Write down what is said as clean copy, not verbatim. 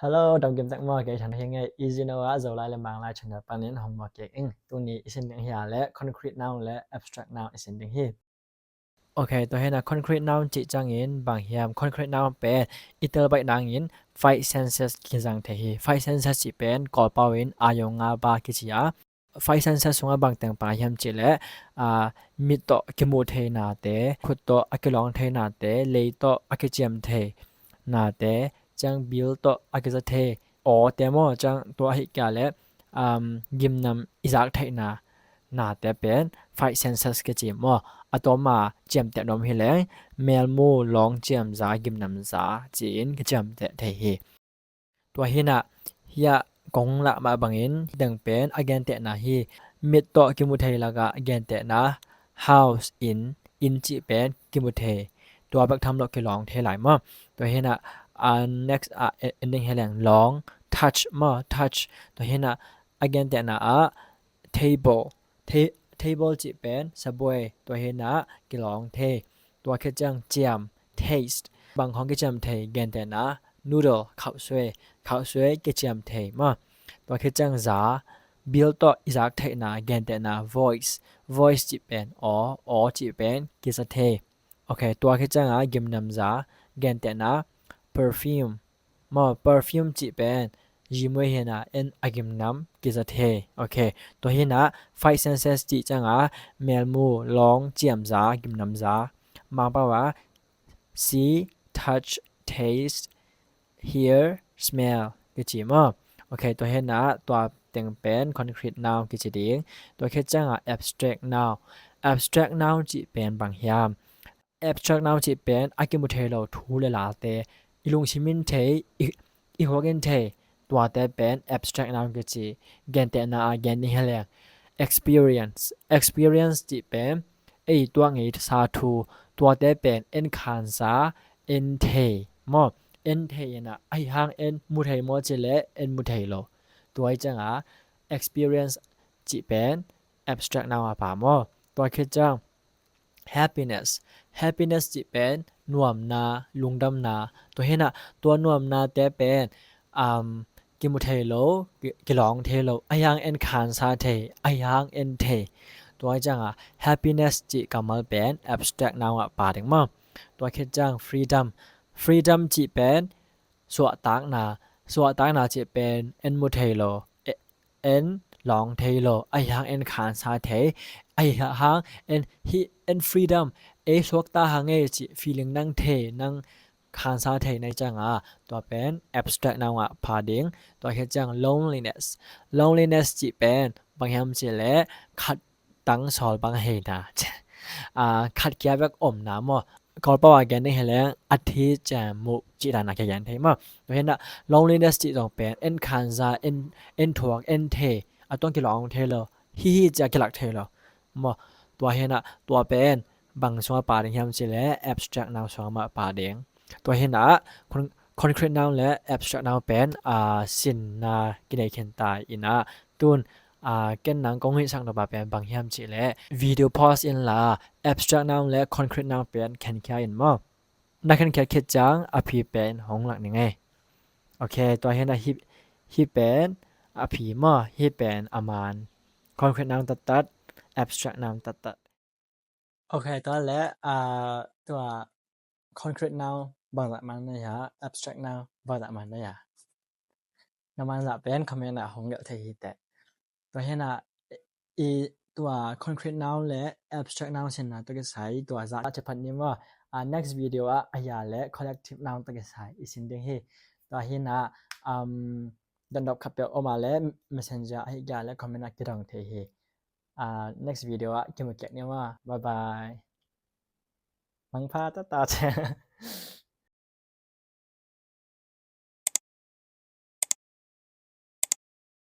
Hello, đồng kiếm tặng mò cái chẳng hay nghe easy know á dầu lại làm bằng lại chẳng pan đến hồng mò cáiตัวนี้ isin tiếng hiàและ concrete noun และ abstract noun isin tiếng hi โอเคตัวเห็นนะ concrete noun จิจังยินบางยาม concrete noun เป็นอิตาลีนางยิน five senses กิจังเทฮี five senses จิเป็นก่อเปาวินอายงอาบากิจิยา five senses สงบางแต่งปางยามจิและมิโตะกิมูเทนาเตขุดโตอะกิลองเทนาเตเลยโตอะกิเจียมเทนาเตจังบิลโตอะกิจะเทอ๋อแต่โมจังตัวหิกาและยิมนำอิจักเทนาแต่เป็น five senses กิจิโมอะต่อมาเจียมแต่นมฮิเลงเมลมูลองเจียมซากิมนำซาจีนกิเจียมแต่เทฮีตัวฮินะฮิยากงละมาบังอินดังเป็นอ again แต่นาฮีมิดโตกิมุเทละกะ again แต่นะ house in จิเป็นกิมุเทตัวบักทำลอกกิลองเทหลายมั้งตัวฮินะnext ending ฮิเลงลอง touch มั้ง touch ตัวฮินะ again แต่นะtable table จิเป็นสบวยตัวเห็นนะกิลองเทตัวคือจังเจียม taste บางของกิจมเทเกนแต่นะ noodle ข้าวสวยกิจมเทมาตัวคือจังซา build ต่ออีสักเทนะเกนแต่นะ voice จิเป็นอ๋อจิเป็นกิจเทโอเคตัวคือจังกิมนำซาเกนแต่นะ perfume มา perfume จิเป็นยิมเวเฮนะเอ็นอากิมนัมกิจเทโอเคตัวเฮนะ five senses จิจังเมลมูลองเจียมซากิมนัมซามาป่าวะ see touch taste hear smell กิจิมอโอเคตัวเฮนะตัวเต็งเป็น concrete noun กิจดิงตัวเคจังabstract noun จิเป็นบางยาม abstract noun จิเป็นอากิมุเทโลทูเลลาเตอิลุงชิมินเทอีหัวกันเทตัวแต่เป็น abstract noun ก็จีเกนแต่นาเกนนี่เรียก experience จีเป็นตัวงี้สาธุตัวแต่เป็น en คันซา en เทมอ en เทนะไอห่าง en มุเทมอจิเล en มุเทโลตัวจังexperience จีเป็น abstract noun ป่ามอตัวคือจัง happiness จิเป็นนวมนาลุงดำนาตัวเห็นนะตัวนวมนาแต่เป็นกิมุเทโลกิลองเทโลไอยังเอ็นคานซาเทไอยังเอ็นเทตัวจังhappiness จิกำมัลเป็น abstract noun ป่าถึงมั้งตัวคิดจัง freedom จิเป็นสวตากนาจิเป็นเอ็นมุเทโลเอ็นลองเทโลไอยังเอ็นคานซาเทไอยังเอ็น freedom สวกตาหังจิ feeling นั่งเทนั่งคานซาเทในจังตัวเป็น abstract noun พาดิงตัวคือจัง loneliness จิเป็นบางยามจิเลขัดตั้งสอลบางเฮนะขัดเกียแบบอมน้ำมั้งก็เพราะว่าแกนี่เห็นแล้วอาทิตย์จะมุจิตานาแกยันเทมั้งตัวเห็นนะ loneliness จิต้องเป็น en คานซา en ถวก en เทต้องกิลองเทเลยฮีจะกิลักเทเลยมั้งตัวเห็นนะตัวเป็นบางส่วนป่าดิงยามจิเล abstract noun ส่วนมาป่าดิงตัวเห็นนะconcrete noun และ abstract noun เป็นสินนากิเลเคนตายอินะตุนเกันนังกงหิสังตบาเป็นบางยามจิและ video pause in la abstract noun และ concrete noun เป็นแคนแค่อินมอนักแคนแค่คิดจังอภิเป็นหงหลักนี่ไงโอเคตัวเห็นนะฮิเป็นอภิมอฮิเป็นอามาน concrete noun ตัด abstract noun ตัดโอเคตอนและตัว concrete noun บางละมันนะฮะ abstract noun บางละมันนะฮะน้ำมันละเป็นคอมเมนต์ของเยอะทีแต่ตัวเห็นนะตัว concrete noun และ abstract noun เช่นนะตัวก็ใช้ตัวจะพันนี้ว่าnext video อยาและ collective noun ตัวก็ใช้อีสิ่งเดียวตัวเห็นนะดันดอกขับเปลออกมาและ messenger อยาและคอมเมนต์กี่ดองทีnext video เกี่ยวกับเนี่ยว่าบายบายมังพาตาตา